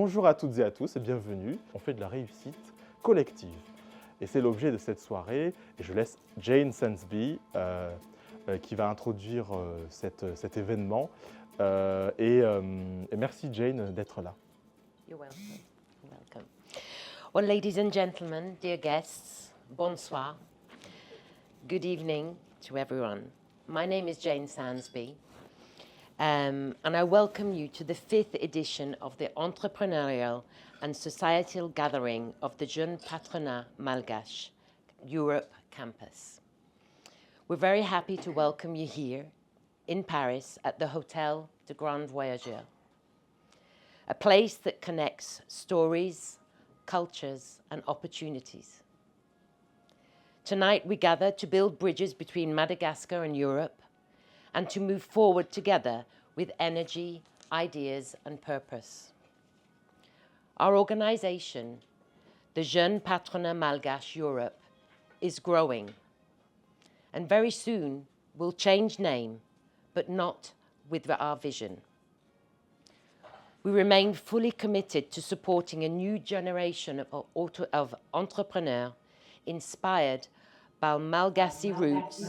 Bonjour à toutes et à tous et bienvenue. On fait de la réussite collective. Et c'est l'objet de cette soirée. Et je laisse Jane Sansby qui va introduire cet événement. Et merci Jane d'être là. You're welcome. You're welcome. Well, ladies and gentlemen, dear guests, bonsoir. Good evening to everyone. My name is Jane Sansby. And I welcome you to the 5th edition of the Entrepreneurial and Societal Gathering of the Jeune Patronat Malgache Europe Campus. We're very happy to welcome you here in Paris at the Hotel de Grand Voyageur, a place that connects stories, cultures, and opportunities. Tonight we gather to build bridges between Madagascar and Europe, and to move forward together with energy, ideas, and purpose. Our organization, the Jeune Patronat Malgache Europe, is growing, and very soon will change name, but not with our vision. We remain fully committed to supporting a new generation of entrepreneurs inspired by Malagasy roots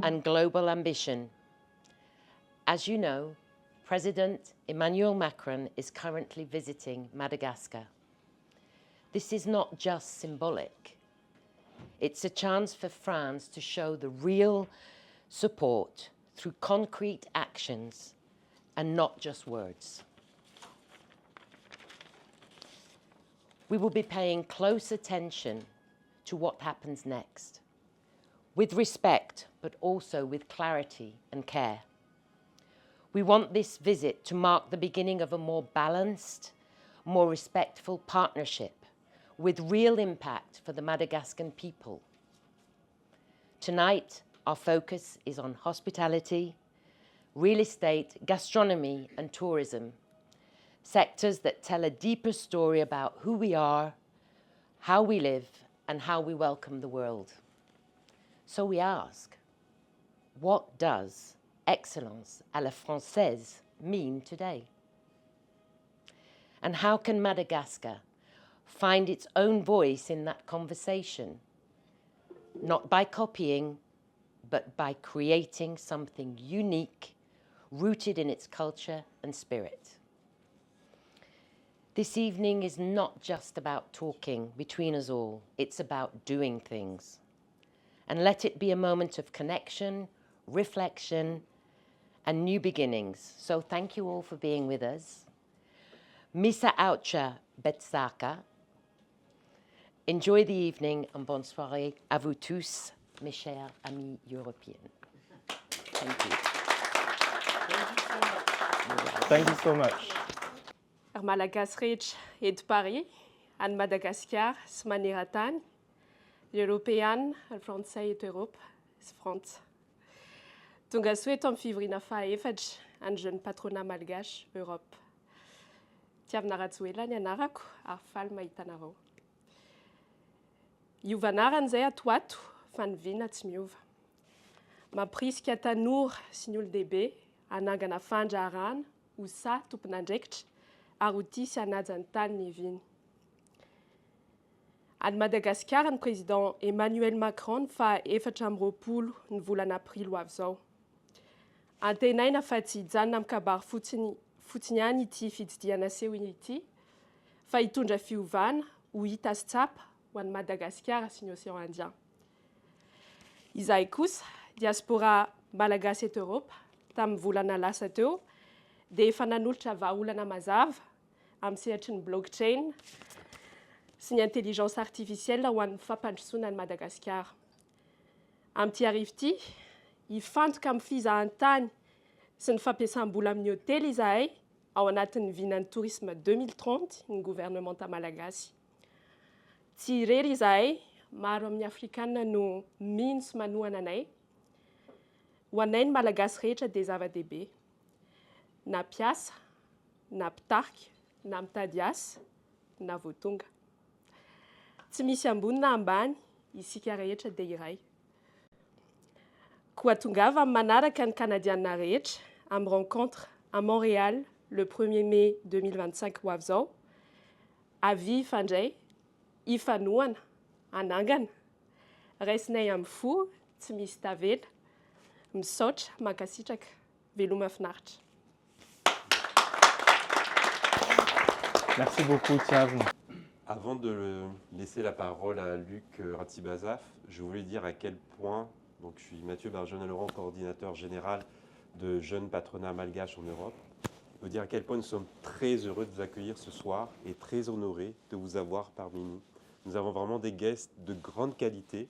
and global ambition. As you know, President Emmanuel Macron is currently visiting Madagascar. This is not just symbolic. It's a chance for France to show the real support through concrete actions and not just words. We will be paying close attention to what happens next, with respect, but also with clarity and care. We want this visit to mark the beginning of a more balanced, more respectful partnership with real impact for the Madagascan people. Tonight, our focus is on hospitality, real estate, gastronomy, and tourism, sectors that tell a deeper story about who we are, how we live, and how we welcome the world. So we ask, what does excellence à la française mean today? And how can Madagascar find its own voice in that conversation? Not by copying, but by creating something unique, rooted in its culture and spirit. This evening is not just about talking between us all, it's about doing things. And let it be a moment of connection, reflection, and new beginnings. So thank you all for being with us. Misa Aucha Betsaka. Enjoy the evening and bonne soirée à vous tous, mes chers amis européens. Thank you. Thank you so much. Ar Malagasy rehetra eto Paris, any Madagasikara sy maneran-tany, Europeana, ny Frantsay eto Europa sy Frantsa. Tonga soa eto amin'ny fivoriana faha-efatra any Jeune Patronat Malgache Europe. Tiavina Rajoelina ny anarako ary faly mahita anareo. Hiova anarana izay atoato fa ny viana tsy miova. Mampirisika tanora sy ny olon-dehibe hanangana fandraharahana ho sa tompon'andraikitra ary ho tia sy hanaja ny tany ny viany. Any Madagasikara ny président Emmanuel Macron faha-efatra amby roapolo ny volana aprily ho avy izao. Antenaina fa tsy hijanona amin'ny kabary fotsiny ihany ity fididiana seho ity, fa hitondra fiovana ho hita sy tsapa ho an'ny Madagasikara sy ny Océan Indien. Izahay kosa, diaspora malagasy eto Europa, tamin'ny volana lasa teo, dia efa nanolotra vahaolana mazava amin'ny sehatry ny blockchain sy ny intelligence artificielle ho an'ny fampandrosoana ny Madagasikara. Amin'ity arivo ity, hifantoka amin'ny fizahantany sy ny fampiasam-bola amin'ny hôtely izahay ao anatin'ny vinan'ny tourisme 2030 ny gouvernement malagasy. Tsy irery izahay, maro amin'ny Afrikana no mino sy manohana anay. Ho anay ny Malagasy rehetra dia zava-dehibe. Na mpiasa, na mpitarika, na mitady asa, na voatonga. Tsy misy ambony na ambany, isika rehetra dia iray. Koa tongava amin'ny manaraka ny Kanadiana rehetra amin'ny rencontre à Montréal le 1er mai 2025 wavzo, avi fanjay, ifanuan, anangan, resnay am fou, tsy misy tavela, misaotra, mankasitraka, veloma mahafinaritra. Merci beaucoup, Tiavne. Avant de laisser la parole à Luc Ratibazaf, je voulais dire à quel point, donc je suis Mathieu Barjona-Laurent, coordinateur général de Jeunes Patronats Malgaches en Europe. Je veux dire à quel point nous sommes très heureux de vous accueillir ce soir et très honorés de vous avoir parmi nous. Nous avons vraiment des guests de grande qualité.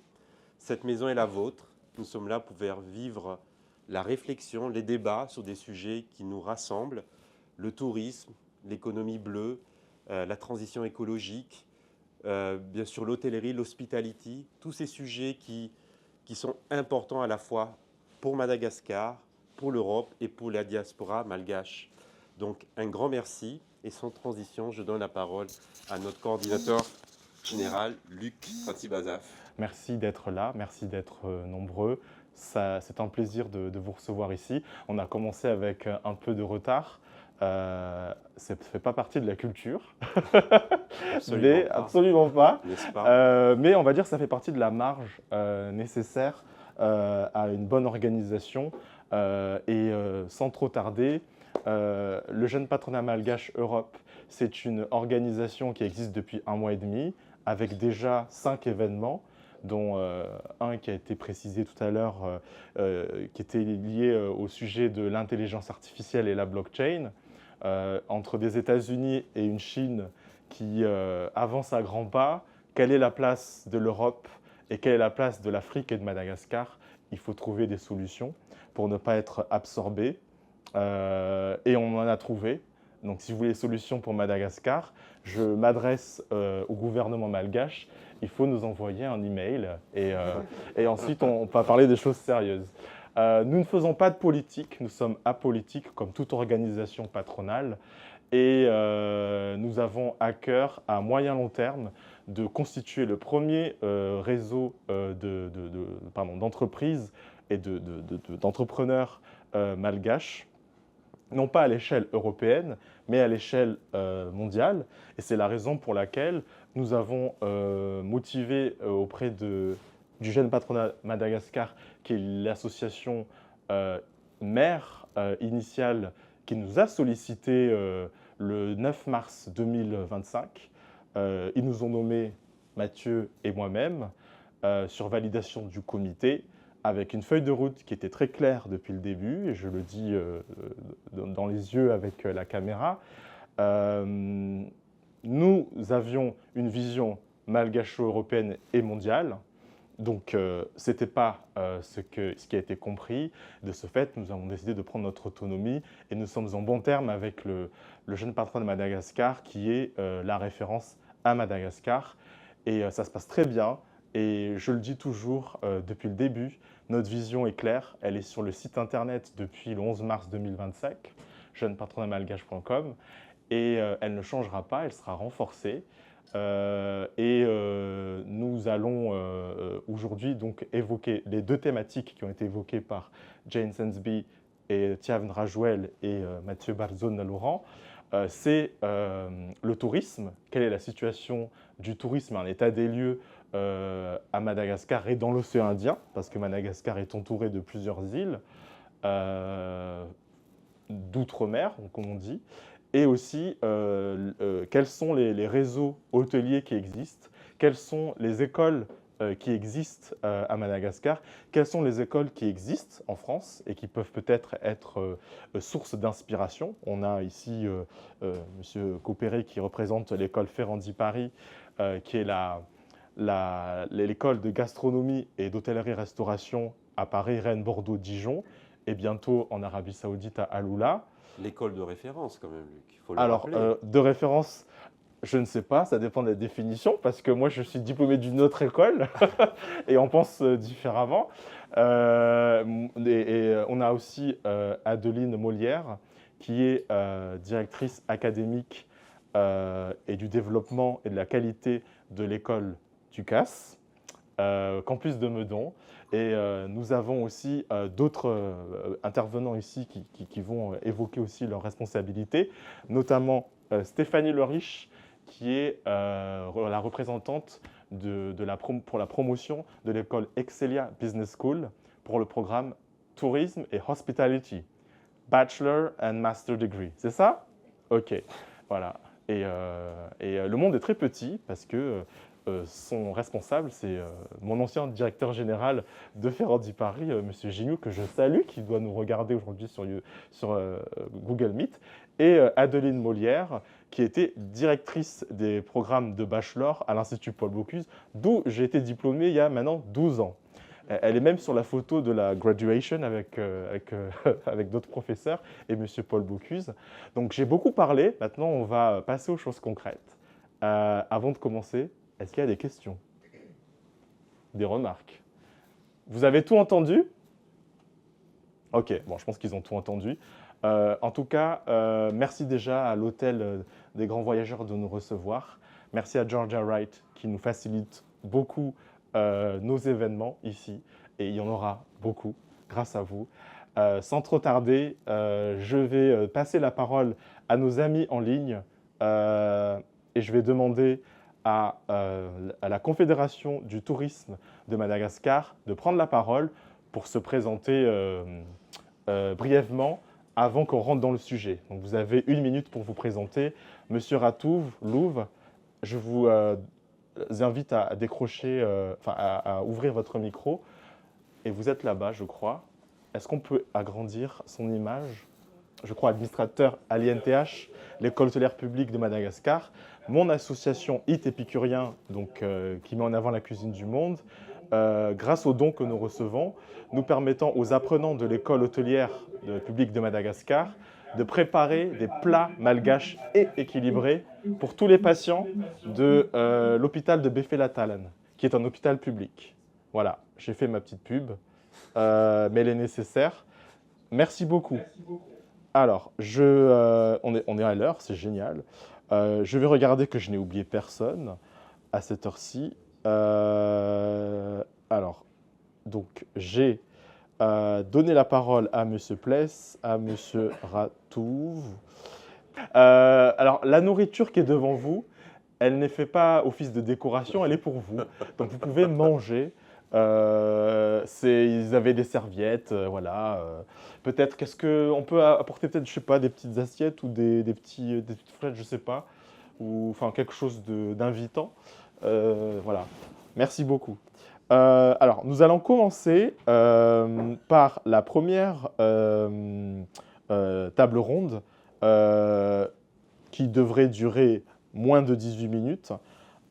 Cette maison est la vôtre. Nous sommes là pour faire vivre la réflexion, les débats sur des sujets qui nous rassemblent, le tourisme, l'économie bleue, la transition écologique, bien sûr l'hôtellerie, l'hospitality, tous ces sujets qui sont importants à la fois pour Madagascar, pour l'Europe et pour la diaspora malgache. Donc un grand merci et sans transition, je donne la parole à notre coordinateur général, Luc Ratibazaf. Merci d'être là, merci d'être nombreux. C'est un plaisir de vous recevoir ici. On a commencé avec un peu de retard. Ça ne fait pas partie de la culture, absolument pas. N'est-ce pas? Mais on va dire que ça fait partie de la marge nécessaire à une bonne organisation. Sans trop tarder, le Jeune Patronat Malgache Europe, c'est une organisation qui existe depuis 1 mois et demi, avec déjà 5 événements, dont un qui a été précisé tout à l'heure, qui était lié au sujet de l'intelligence artificielle et la blockchain, entre des États-Unis et une Chine qui avance à grands pas. Quelle est la place de l'Europe et quelle est la place de l'Afrique et de Madagascar? Il faut trouver des solutions pour ne pas être absorbé. Et on en a trouvé. Donc si vous voulez des solutions pour Madagascar, je m'adresse au gouvernement malgache. Il faut nous envoyer un email et ensuite on va parler des choses sérieuses. Nous ne faisons pas de politique, nous sommes apolitiques comme toute organisation patronale et nous avons à cœur, à moyen long terme, de constituer le premier réseau d'entreprises et d'entrepreneurs malgaches, non pas à l'échelle européenne, mais à l'échelle mondiale. Et c'est la raison pour laquelle nous avons motivé auprès du Jeune Patronat Madagascar, qui est l'association mère initiale qui nous a sollicité le 9 mars 2025. Ils nous ont nommés, Mathieu et moi-même, sur validation du comité, avec une feuille de route qui était très claire depuis le début, et je le dis dans les yeux avec la caméra. Nous avions une vision malgacho-européenne et mondiale, donc ce n'était pas ce qui a été compris. De ce fait, nous avons décidé de prendre notre autonomie et nous sommes en bon terme avec le Jeune Patronat de Madagascar, qui est la référence à Madagascar. Et ça se passe très bien. Et je le dis toujours depuis le début, notre vision est claire. Elle est sur le site internet depuis le 11 mars 2025, jeunepatronatmalgache.com. Et elle ne changera pas, elle sera renforcée. Nous allons aujourd'hui donc évoquer les 2 thématiques qui ont été évoquées par Jane Sansby et Tiavne Rajouel et Mathieu Barjona-Laurent. C'est le tourisme. Quelle est la situation du tourisme, un état des lieux à Madagascar et dans l'océan Indien, parce que Madagascar est entouré de plusieurs îles d'outre-mer, comme on dit. Et aussi, quels sont les réseaux hôteliers qui existent, quelles sont les écoles qui existent à Madagascar, quelles sont les écoles qui existent en France et qui peuvent peut-être être source d'inspiration. On a ici M. Copéré qui représente l'école Ferrandi Paris, qui est l'école de gastronomie et d'hôtellerie-restauration à Paris, Rennes, Bordeaux, Dijon, et bientôt en Arabie Saoudite à Aloula. L'école de référence quand même, Luc. Faut le Alors, rappeler. de référence, je ne sais pas, ça dépend des définitions, parce que moi je suis diplômé d'une autre école et on pense différemment. On a aussi Adeline Molière, qui est directrice académique et du développement et de la qualité de l'école du CAS, campus de Meudon. Et nous avons aussi d'autres intervenants ici qui vont évoquer aussi leurs responsabilités, notamment Stéphanie Leriche, qui est la représentante pour la promotion de l'école Excelia Business School pour le programme Tourisme et Hospitality, Bachelor and Master Degree. C'est ça? OK, voilà. Et le monde est très petit parce que son responsable, c'est mon ancien directeur général de Ferrandi Paris, M. Gignoux, que je salue, qui doit nous regarder aujourd'hui sur Google Meet, et Adeline Molière, qui était directrice des programmes de bachelor à l'Institut Paul Bocuse, d'où j'ai été diplômé il y a maintenant 12 ans. Elle est même sur la photo de la graduation avec d'autres professeurs et M. Paul Bocuse. Donc j'ai beaucoup parlé, maintenant on va passer aux choses concrètes. Avant de commencer, est-ce qu'il y a des questions? Des remarques? Vous avez tout entendu? Ok, bon, je pense qu'ils ont tout entendu. En tout cas, merci déjà à l'Hôtel des Grands Voyageurs de nous recevoir. Merci à Georgia Wright qui nous facilite beaucoup nos événements ici. Et il y en aura beaucoup grâce à vous. Sans trop tarder, je vais passer la parole à nos amis en ligne et je vais demander à la Confédération du tourisme de Madagascar de prendre la parole pour se présenter brièvement avant qu'on rentre dans le sujet. Donc vous avez 1 minute pour vous présenter. Monsieur Ratouv, Louv, je vous invite à décrocher, à ouvrir votre micro. Et vous êtes là-bas, je crois. Est-ce qu'on peut agrandir son image? Je crois administrateur à l'INTH, l'École hôtelière publique de Madagascar, mon association IT Épicurien, donc, qui met en avant la cuisine du monde, grâce aux dons que nous recevons, nous permettant aux apprenants de l'École hôtelière publique de Madagascar de préparer des plats malgaches et équilibrés pour tous les patients de l'hôpital de Befela-Talan, qui est un hôpital public. Voilà, j'ai fait ma petite pub, mais elle est nécessaire. Merci beaucoup. Alors, on est à l'heure, c'est génial. Je vais regarder que je n'ai oublié personne à cette heure-ci. Alors, donc, j'ai donné la parole à M. Pless, à M. Ratouv. Alors, la nourriture qui est devant vous, elle ne fait pas office de décoration, elle est pour vous. Donc, vous pouvez manger. Ils avaient des serviettes, voilà. Peut-être, qu'est-ce qu'on peut apporter, peut-être, je sais pas, des petites assiettes ou des petites flettes, je sais pas, ou enfin quelque chose d'invitant. Voilà. Merci beaucoup. Alors, nous allons commencer par la première table ronde qui devrait durer moins de 18 minutes.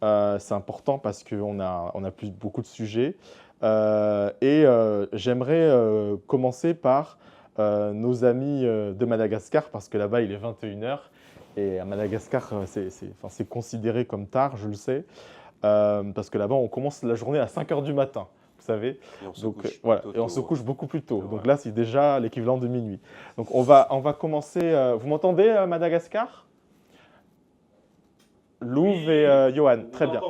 C'est important parce qu'on a beaucoup de sujets. J'aimerais commencer par nos amis de Madagascar, parce que là-bas, il est 21h. Et à Madagascar, c'est considéré comme tard, je le sais. Parce que là-bas, on commence la journée à 5h du matin, vous savez. Et on se couche beaucoup plus tôt. Donc là, c'est déjà l'équivalent de minuit. Donc on va commencer. Vous m'entendez, Madagascar? Louv et Johan, très bien.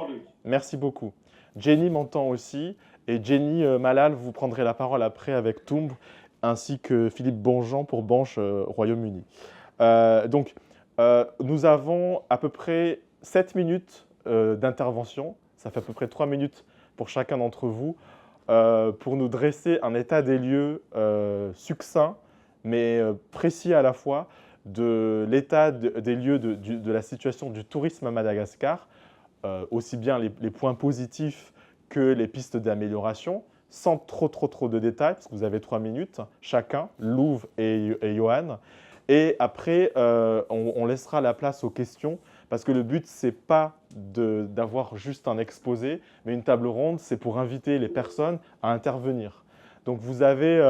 Merci beaucoup. Jenny m'entend aussi. Et Jenny Malal, vous prendrez la parole après avec Toumb, ainsi que Philippe Bonjean pour Banche, Royaume-Uni. Donc, nous avons à peu près 7 minutes d'intervention. Ça fait à peu près 3 minutes pour chacun d'entre vous pour nous dresser un état des lieux succinct, mais précis à la fois, de l'état des lieux de la situation du tourisme à Madagascar, aussi bien les points positifs que les pistes d'amélioration, sans trop de détails, parce que vous avez 3 minutes chacun, Louv et Johan. Et après, on laissera la place aux questions, parce que le but, ce n'est pas d'avoir juste un exposé, mais une table ronde, c'est pour inviter les personnes à intervenir. Donc vous avez,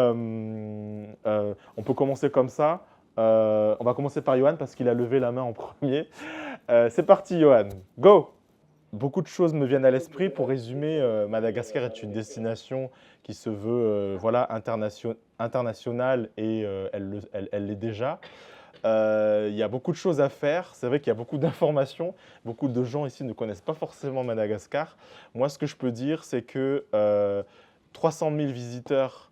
on peut commencer comme ça. On va commencer par Johan parce qu'il a levé la main en premier. C'est parti, Johan. Go! Beaucoup de choses me viennent à l'esprit. Pour résumer, Madagascar est une destination qui se veut internationale et elle l'est déjà. Il y a beaucoup de choses à faire. C'est vrai qu'il y a beaucoup d'informations. Beaucoup de gens ici ne connaissent pas forcément Madagascar. Moi, ce que je peux dire, c'est que 300 000 visiteurs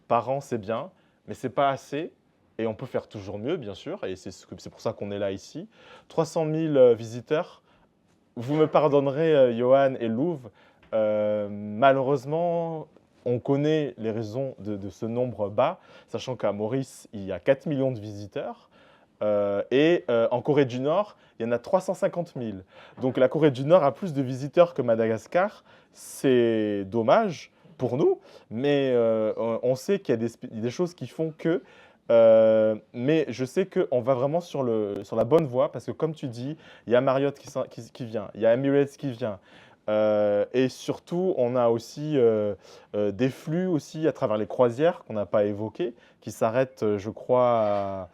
par an, c'est bien, mais ce n'est pas assez. Et on peut faire toujours mieux, bien sûr, et c'est pour ça qu'on est là ici. 300 000 visiteurs, vous me pardonnerez, Johan et Louv, malheureusement, on connaît les raisons de ce nombre bas, sachant qu'à Maurice, il y a 4 millions de visiteurs, et en Corée du Nord, il y en a 350 000. Donc la Corée du Nord a plus de visiteurs que Madagascar, c'est dommage pour nous, mais on sait qu'il y a des choses qui font que mais je sais qu'on va vraiment sur la bonne voie parce que comme tu dis, il y a Marriott qui vient, il y a Emirates qui vient. Et surtout, on a aussi des flux aussi à travers les croisières qu'on n'a pas évoquées, qui s'arrêtent, je crois,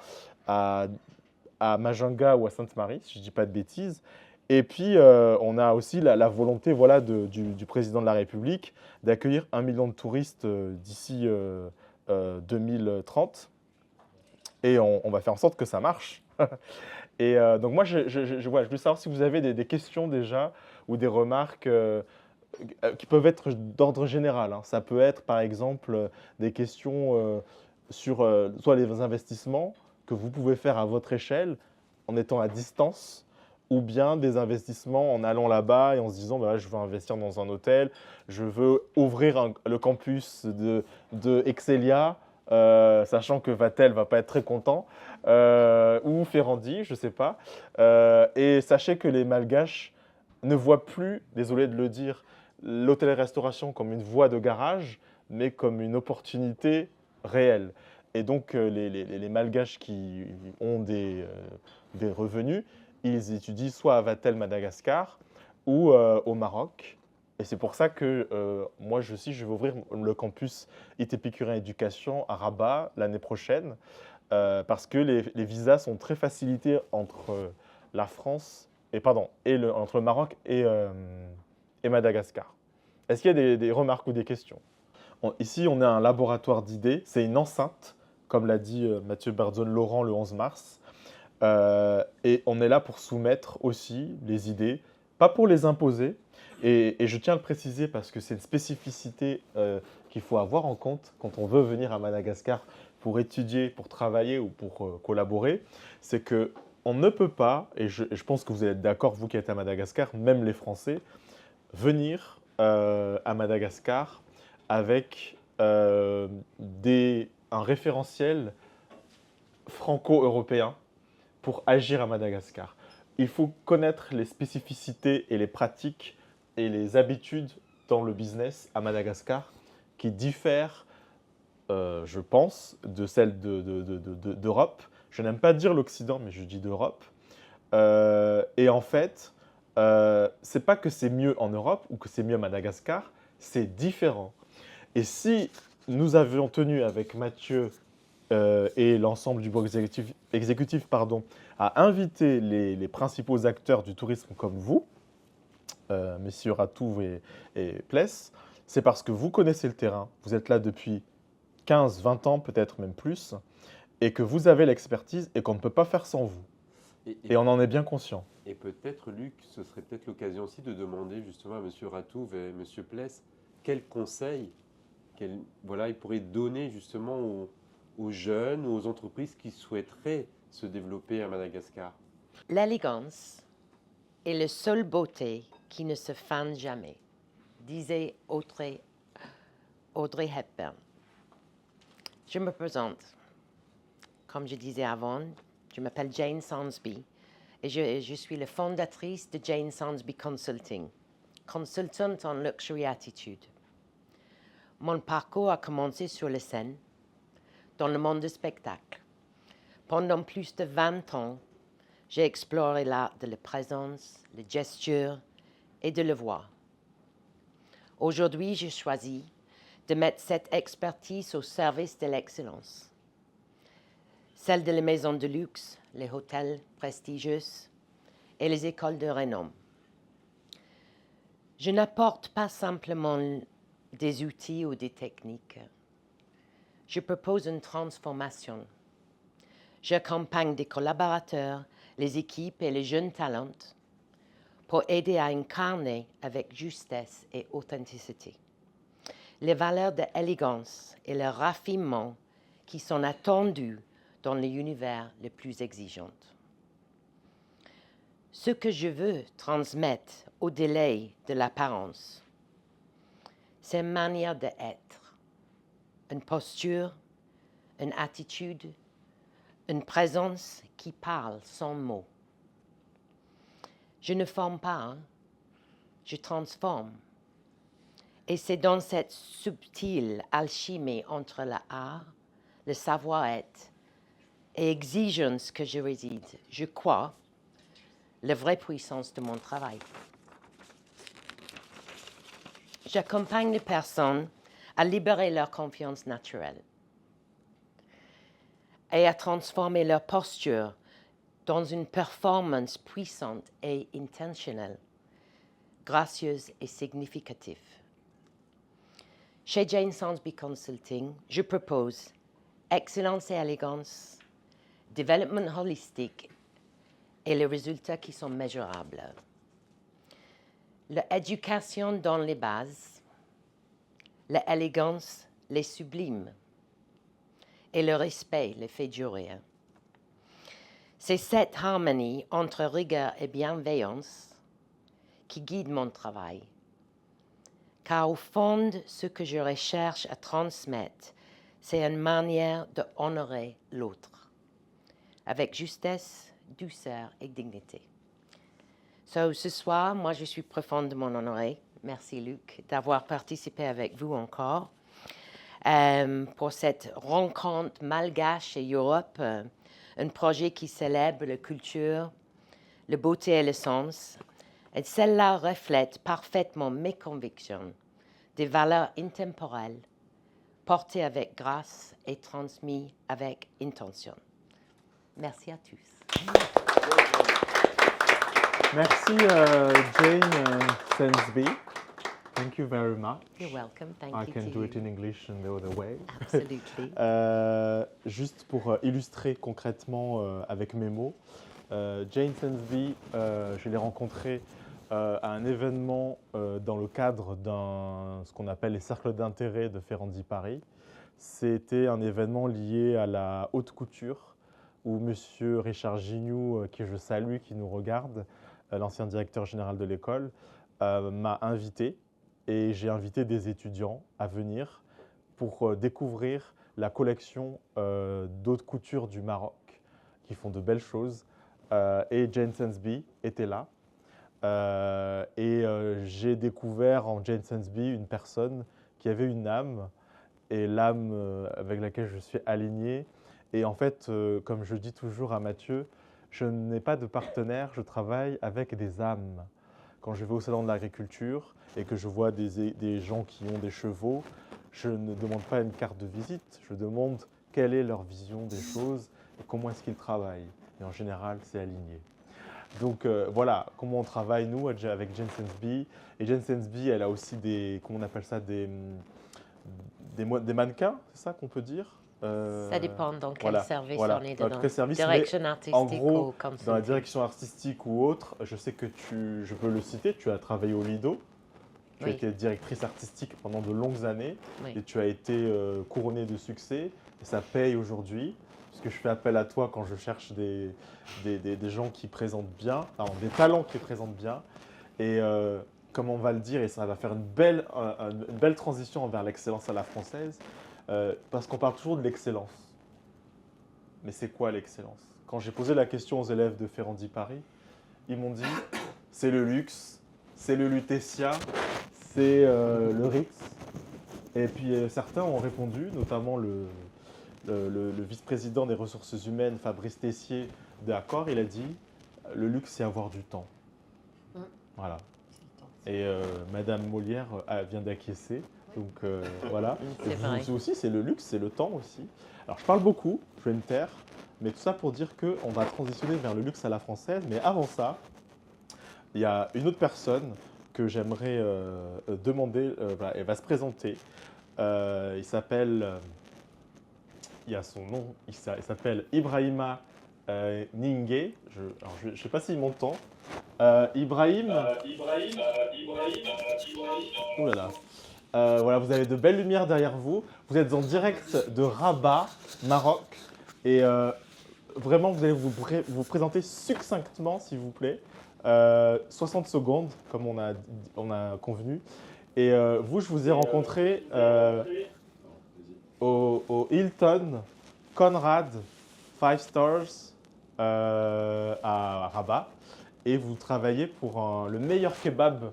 à Majunga ou à Sainte-Marie, si je ne dis pas de bêtises. Et puis, on a aussi la volonté voilà, du président de la République d'accueillir 1 million de touristes d'ici 2030. Et on va faire en sorte que ça marche. Et donc moi, je voulais savoir si vous avez des questions déjà ou des remarques qui peuvent être d'ordre général. Hein. Ça peut être par exemple des questions sur soit les investissements que vous pouvez faire à votre échelle en étant à distance, ou bien des investissements en allant là-bas et en se disant bah, je veux investir dans un hôtel, je veux ouvrir le campus de Excelia. Sachant que Vatel ne va pas être très content, ou Ferrandi, je ne sais pas. Et sachez que les Malgaches ne voient plus, désolé de le dire, l'hôtellerie-restauration comme une voie de garage, mais comme une opportunité réelle. Et donc, les Malgaches qui ont des revenus, ils étudient soit à Vatel, Madagascar, ou au Maroc. Et c'est pour ça que moi aussi, je vais ouvrir le campus IT Épicurien Éducation à Rabat l'année prochaine, parce que les visas sont très facilités entre la France entre le Maroc et Madagascar. Est-ce qu'il y a des remarques ou des questions? Ici, on a un laboratoire d'idées. C'est une enceinte, comme l'a dit Mathieu Bardone-Laurent le 11 mars. Et on est là pour soumettre aussi les idées, pas pour les imposer. Et je tiens à le préciser parce que c'est une spécificité qu'il faut avoir en compte quand on veut venir à Madagascar pour étudier, pour travailler ou pour collaborer. C'est qu'on ne peut pas, et je pense que vous êtes d'accord, vous qui êtes à Madagascar, même les Français, venir à Madagascar avec un référentiel franco-européen pour agir à Madagascar. Il faut connaître les spécificités et les pratiques et les habitudes dans le business à Madagascar qui diffèrent, je pense, de celles d'Europe. Je n'aime pas dire l'Occident, mais je dis d'Europe. Et en fait, c'est pas que c'est mieux en Europe ou que c'est mieux à Madagascar, c'est différent. Et si nous avions tenu avec Mathieu et l'ensemble du bureau exécutif à inviter les principaux acteurs du tourisme comme vous, messieurs Ratou et Pless, c'est parce que vous connaissez le terrain, vous êtes là depuis 15, 20 ans, peut-être même plus, et que vous avez l'expertise et qu'on ne peut pas faire sans vous. Et on en est bien conscient. Et peut-être, Luc, ce serait peut-être l'occasion aussi de demander justement à M. Ratouv et M. Pless quels conseils ils pourraient donner justement aux jeunes ou aux entreprises qui souhaiteraient se développer à Madagascar. L'élégance est la seule beauté qui ne se fane jamais, disait Audrey Hepburn. Je me présente. Comme je disais avant, je m'appelle Jane Sansby et je suis la fondatrice de Jane Sansby Consulting, consultante en luxury attitude. Mon parcours a commencé sur la scène, dans le monde du spectacle. Pendant plus de 20 ans, j'ai exploré l'art de la présence, la gesture et de la voix. Aujourd'hui, j'ai choisi de mettre cette expertise au service de l'excellence. Celle de les maisons de luxe, les hôtels prestigieux et les écoles de renom. Je n'apporte pas simplement des outils ou des techniques. Je propose une transformation. J'accompagne des collaborateurs, les équipes et les jeunes talents pour aider à incarner avec justesse et authenticité les valeurs d'élégance et le raffinement qui sont attendus dans l'univers le plus exigeant. Ce que je veux transmettre au-delà de l'apparence, c'est une manière d'être, une posture, une attitude, une présence qui parle sans mots. Je ne forme pas, je transforme. Et c'est dans cette subtile alchimie entre l'art, le savoir-être et exigence que je réside. Je crois la vraie puissance de mon travail. J'accompagne les personnes à libérer leur confiance naturelle et à transformer leur posture dans une performance puissante et intentionnelle, gracieuse et significative. Chez Jane Sansby Consulting, je propose excellence et élégance, développement holistique et les résultats qui sont mesurables. L'éducation dans les bases, l'élégance les sublime et le respect les fait durer. C'est cette harmonie entre rigueur et bienveillance qui guide mon travail. Car au fond, ce que je recherche à transmettre, c'est une manière d'honorer l'autre, avec justesse, douceur et dignité. Ce soir, moi, je suis profondément honorée, merci Luc, d'avoir participé avec vous encore pour cette rencontre malgache et Europe, un projet qui célèbre la culture, la beauté et le sens. Et celle-là reflète parfaitement mes convictions, des valeurs intemporelles, portées avec grâce et transmises avec intention. Merci à tous. Merci Jane Sansby. Thank you very much. You're welcome. Thank I you can to do it you. in English and the other way. Absolutely. Juste pour illustrer concrètement avec mes mots, Jane Sansby, je l'ai rencontrée à un événement dans le cadre ce qu'on appelle les cercles d'intérêt de Ferrandi Paris. C'était un événement lié à la haute couture où M. Richard Gignoux, qui je salue, qui nous regarde, l'ancien directeur général de l'école, m'a invité et j'ai invité des étudiants à venir pour découvrir la collection d'haute couture du Maroc qui font de belles choses. Et Jane Sansby était là. J'ai découvert en Jane Sansby une personne qui avait une âme et l'âme avec laquelle je suis aligné. Et en fait, comme je dis toujours à Mathieu, je n'ai pas de partenaire, je travaille avec des âmes. Quand je vais au salon de l'agriculture et que je vois des gens qui ont des chevaux, je ne demande pas une carte de visite, je demande quelle est leur vision des choses et comment est-ce qu'ils travaillent. Et en général, c'est aligné. Donc voilà comment on travaille nous avec Jane Sansby. Et Jane Sansby, elle a aussi comment on appelle ça, des mannequins, c'est ça qu'on peut dire Ça dépend dans quel service voilà. on est Dans dedans. quel service, Direction artistique en gros, ou consulting. dans la direction artistique ou autre, je sais que je peux le citer, tu as travaillé au Lido, tu as Oui. été directrice artistique pendant de longues années Oui. et tu as été couronnée de succès et ça paye aujourd'hui. Parce que je fais appel à toi quand je cherche des gens qui présentent bien, des talents qui présentent bien. Et comme on va le dire, et ça va faire une belle transition vers l'excellence à la française, parce qu'on parle toujours de l'excellence. Mais c'est quoi l'excellence? Quand j'ai posé la question aux élèves de Ferrandi Paris, ils m'ont dit c'est le luxe, c'est le Lutetia, c'est le Ritz. Et puis certains ont répondu, notamment le vice-président des ressources humaines, Fabrice Tessier, d'accord, il a dit le luxe, c'est avoir du temps. Voilà. Et Madame Molière vient d'acquiescer. Donc voilà. C'est vrai. Vous aussi, c'est le luxe, c'est le temps aussi. Alors je parle beaucoup, je vais me taire, mais tout ça pour dire qu'on va transitionner vers le luxe à la française. Mais avant ça, il y a une autre personne que j'aimerais demander, elle va se présenter. Il s'appelle, il y a son nom, il s'appelle Ibrahima Ningue. Je ne sais pas s'il m'entend. Ibrahim. Oh là là. Voilà, vous avez de belles lumières derrière vous. Vous êtes en direct de Rabat, Maroc. Et vraiment, vous allez vous présenter succinctement, s'il vous plaît. 60 secondes, comme on a convenu. Et vous, je vous ai rencontré au Hilton Conrad 5 Stars à Rabat. Et vous travaillez pour le meilleur kebab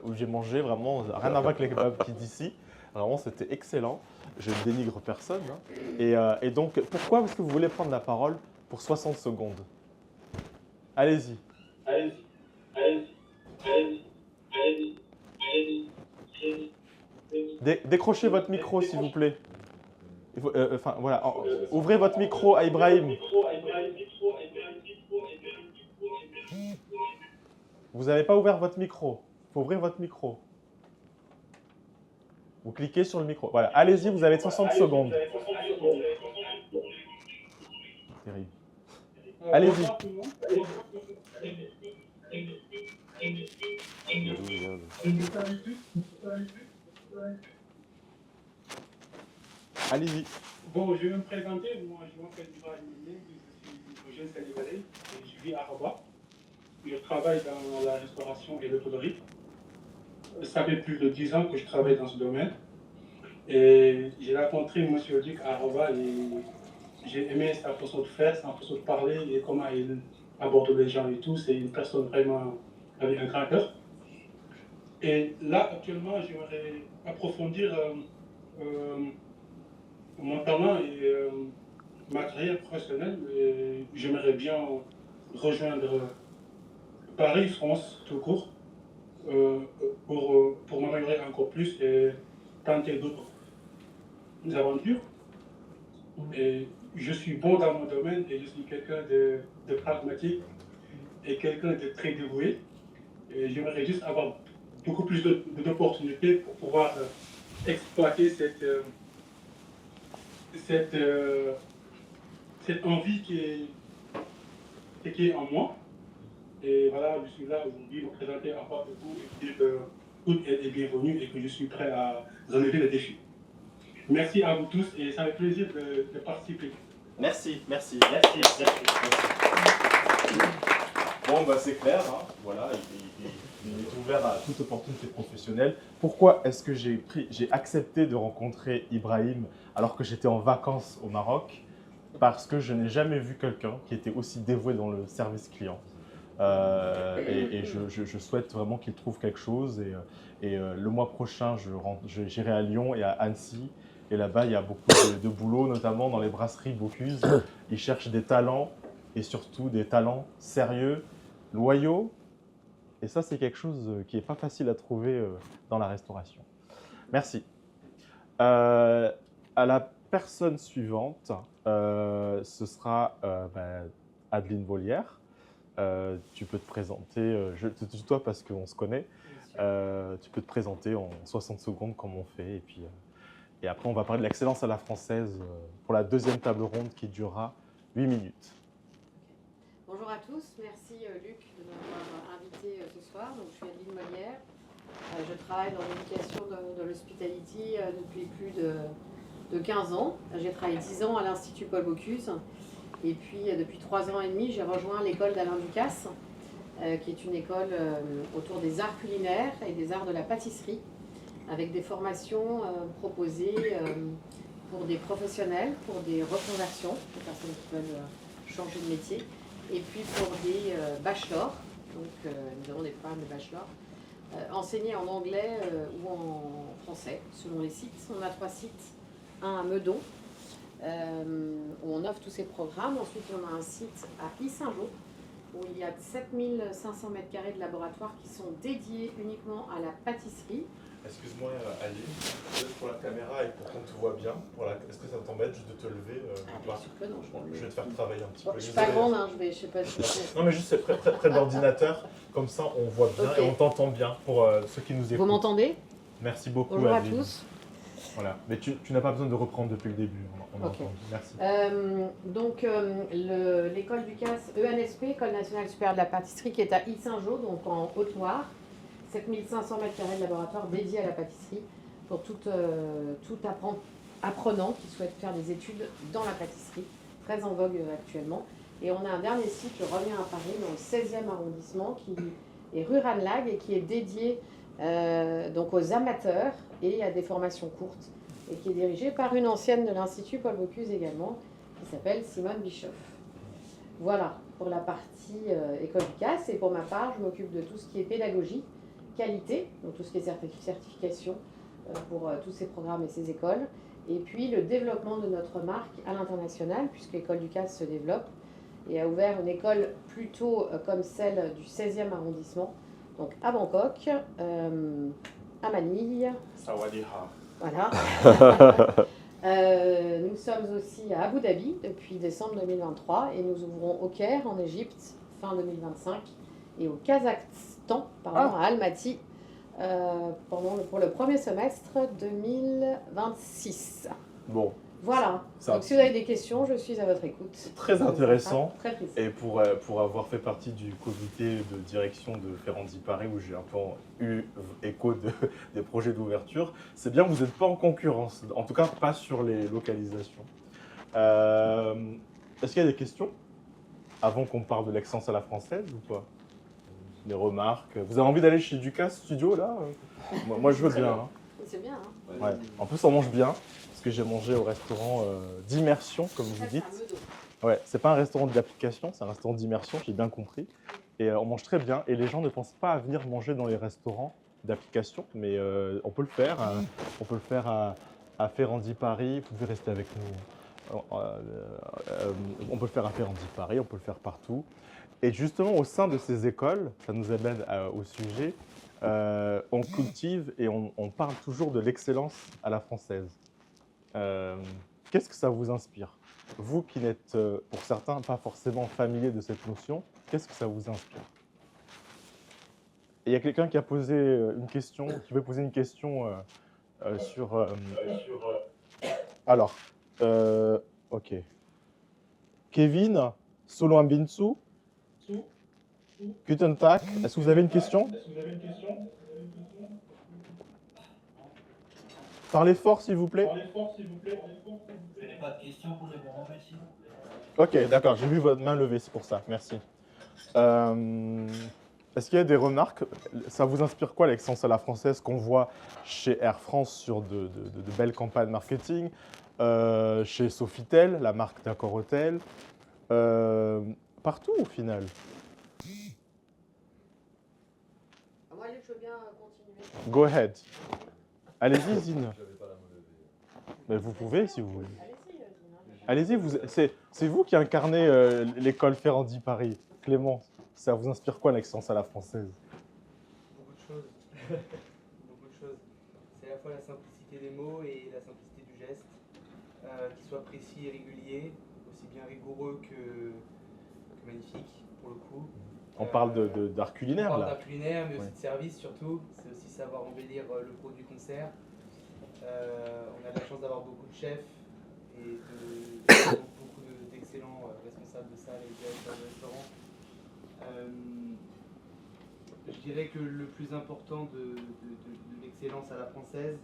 où j'ai mangé, vraiment, rien à voir avec les kebabs qui d'ici. Vraiment, c'était excellent. Je ne dénigre personne. Hein. Et donc, pourquoi est-ce que vous voulez prendre la parole pour 60 secondes? Allez-y. Décrochez votre micro, s'il vous plaît. Voilà. Ouvrez votre micro à Ibrahim. Vous n'avez pas ouvert votre micro. Il faut ouvrir votre micro. Vous cliquez sur le micro. Voilà. Allez-y, vous avez 60 secondes. Terrible. Allez-y. Allez-y. Bon, je vais me présenter. Moi, je m'appelle Ibrahim, je suis jeune sénégalais et je vis à Rabat. Je travaille dans la restauration et l'hôtellerie. Ça fait plus de 10 ans que je travaille dans ce domaine. Et j'ai rencontré M. Luc à Rabat et j'ai aimé sa façon de faire, sa façon de parler et comment il aborde les gens et tout. C'est une personne vraiment avec un grand cœur. Et là, actuellement, j'aimerais approfondir mon talent et ma carrière professionnelle. J'aimerais bien rejoindre Paris, France, tout court, pour m'améliorer encore plus et tenter d'autres aventures. Et je suis bon dans mon domaine et je suis quelqu'un de pragmatique et quelqu'un de très dévoué. Et j'aimerais juste avoir beaucoup plus d'opportunités pour pouvoir exploiter cette envie qui est en moi. Et voilà, je suis là aujourd'hui pour présenter un part de vous et dire que tout est bienvenu et que je suis prêt à relever les défis. Merci à vous tous et ça fait plaisir de participer. Merci. Bon, bah, c'est clair, hein. Voilà, il est ouvert à toute opportunité professionnelle. Pourquoi est-ce que j'ai accepté de rencontrer Ibrahim alors que j'étais en vacances au Maroc? Parce que je n'ai jamais vu quelqu'un qui était aussi dévoué dans le service client. Et je souhaite vraiment qu'il trouve quelque chose. Et le mois prochain, j'irai à Lyon et à Annecy. Et là-bas, il y a beaucoup de boulot, notamment dans les brasseries Bocuse. Ils cherchent des talents et surtout des talents sérieux, loyaux. Et ça, c'est quelque chose qui n'est pas facile à trouver dans la restauration. Merci. À la personne suivante, ce sera Adeline Volière. Tu peux te présenter, je te tutoie parce qu'on se connaît. Tu peux te présenter en 60 secondes comme on fait. Et après, on va parler de l'excellence à la française pour la deuxième table ronde qui durera 8 minutes. Bonjour à tous, merci Luc de m'avoir invité ce soir. Donc, je suis Adeline Molière. Je travaille dans l'éducation de l'hospitality depuis plus de 15 ans. J'ai travaillé 10 ans à l'Institut Paul Bocuse. Et puis, depuis 3 ans et demi, j'ai rejoint l'école d'Alain Ducasse, qui est une école autour des arts culinaires et des arts de la pâtisserie, avec des formations proposées pour des professionnels, pour des reconversions, des personnes qui veulent changer de métier, et puis pour des bachelors. Donc, nous avons des programmes de bachelors enseignés en anglais ou en français, selon les sites. On a 3 sites, un à Meudon, où on offre tous ces programmes. Ensuite, on a un site à Issingeaux, où il y a 7500 m² de laboratoire qui sont dédiés uniquement à la pâtisserie. Excuse-moi, Ali, peut-être pour la caméra et pour qu'on te voit bien, est-ce que ça t'embête juste de te lever Bien sûr que non. Je vais te faire travailler un petit peu. Je suis pas grande, hein, je sais pas. Non, mais juste près de l'ordinateur, comme ça on voit bien et on t'entend bien pour ceux qui nous écoutent. Vous m'entendez? Merci beaucoup. Bonjour à Adeline. tous. Voilà, mais tu n'as pas besoin de reprendre depuis le début, on a entendu. Merci. Donc, l'école Ducasse, ENSP, École nationale supérieure de la pâtisserie, qui est à Issingeaux, donc en Haute-Loire. 7500 m² de laboratoire dédié à la pâtisserie. pour tout apprenant qui souhaite faire des études dans la pâtisserie, très en vogue actuellement. Et on a un dernier site, je reviens à Paris, dans le 16e arrondissement, qui est rue Ranelagh et qui est dédié donc aux amateurs et à des formations courtes, et qui est dirigé par une ancienne de l'Institut Paul Bocuse également, qui s'appelle Simone Bischoff. Voilà pour la partie École Ducasse. Et pour ma part, je m'occupe de tout ce qui est pédagogie, qualité, donc tout ce qui est certification pour tous ces programmes et ces écoles. Et puis le développement de notre marque à l'international, puisque École Ducasse se développe et a ouvert une école plutôt comme celle du 16e arrondissement, donc à Bangkok, à Manille. Sawadiha. Voilà. Nous sommes aussi à Abu Dhabi depuis décembre 2023 et nous ouvrons au Caire en Égypte fin 2025 et au Kazakhstan, à Almaty, pour le premier semestre 2026. Bon, Voilà. Ça- Donc si vous avez des questions, je suis à votre écoute. très intéressant. Très précis. Et pour avoir fait partie du comité de direction de Ferrandi Paris, où j'ai un peu eu écho des projets d'ouverture, c'est bien que vous n'êtes pas en concurrence, en tout cas pas sur les localisations. Est-ce qu'il y a des questions avant qu'on parle de l'excellence à la française ou pas? Des remarques? Vous avez envie d'aller chez Ducasse Studio là? Moi je veux bien. Hein. C'est bien, hein. Ouais. En plus on mange bien, parce que j'ai mangé au restaurant d'immersion, comme vous Ça, c'est dites. un meudon. Ouais, c'est pas un restaurant d'application, c'est un restaurant d'immersion, j'ai bien compris. Et on mange très bien. Et les gens ne pensent pas à venir manger dans les restaurants d'application, mais on peut le faire. On peut le faire à Ferrandi Paris. Vous pouvez rester avec nous. On peut le faire à Ferrandi Paris, on peut le faire partout. Et justement, au sein de ces écoles, ça nous amène au sujet, on cultive et on parle toujours de l'excellence à la française. Qu'est-ce que ça vous inspire? Vous qui n'êtes, pour certains, pas forcément familiers de cette notion, qu'est-ce que ça vous inspire? Et il y a quelqu'un qui a posé une question, qui veut poser une question sur... Alors, ok. Kevin, Solo Ambinsu, Guten Tag, est-ce que vous avez une question? Parlez fort, s'il vous plaît. Je n'ai pas de questions pour le moment, merci. Ok, d'accord, j'ai vu votre main levée, c'est pour ça, merci. Est-ce qu'il y a des remarques? Ça vous inspire quoi l'excellence à la française qu'on voit chez Air France sur de belles campagnes marketing, chez Sofitel, la marque d'Accor Hôtel, partout au final? Moi, Luc, je veux bien continuer. Go ahead. Allez-y, Zine. Mais vous pouvez si vous voulez. Allez-y, Allez-y, c'est vous qui incarnez l'école Ferrandi Paris. Clément, ça vous inspire quoi l'excellence à la française? Beaucoup de choses. Beaucoup de choses. C'est à la fois la simplicité des mots et la simplicité du geste, qui soit précis et régulier, aussi bien rigoureux que magnifique pour le coup. On parle d'art culinaire On parle là. d'art culinaire, mais aussi Ouais. de service surtout. C'est aussi savoir embellir le produit concert. On a la chance d'avoir beaucoup de chefs et beaucoup d'excellents responsables de salle et directeurs de restaurants. Je dirais que le plus important de l'excellence à la française,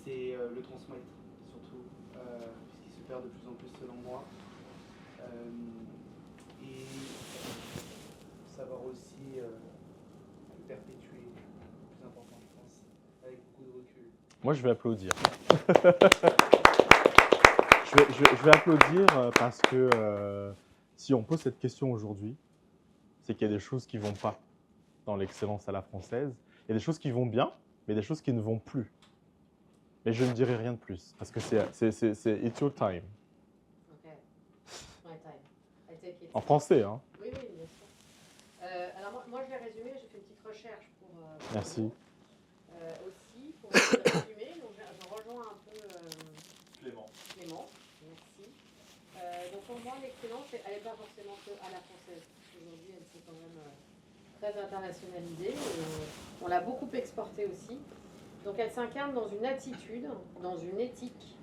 c'est le transmettre, surtout, puisqu'il se perd de plus en plus selon moi. Et savoir aussi le perpétuer, le plus important, je pense, avec beaucoup de recul. Moi, je vais applaudir. je vais applaudir parce que si on pose cette question aujourd'hui, c'est qu'il y a des choses qui ne vont pas dans l'excellence à la française. Il y a des choses qui vont bien, mais des choses qui ne vont plus. Mais je ne dirai rien de plus parce que c'est it's your time. Ok. My time. I take it. En français, hein. Oui, oui, bien sûr. Alors moi, je l'ai résumé, j'ai fait une petite recherche pour Merci. vous. Aussi, pour le résumer, donc je rejoins un peu Clément. merci. Donc pour moi, l'excellence, elle n'est pas forcément que à la française. Aujourd'hui, elle s'est quand même très internationalisée. On l'a beaucoup exportée aussi. Donc elle s'incarne dans une attitude, dans une éthique,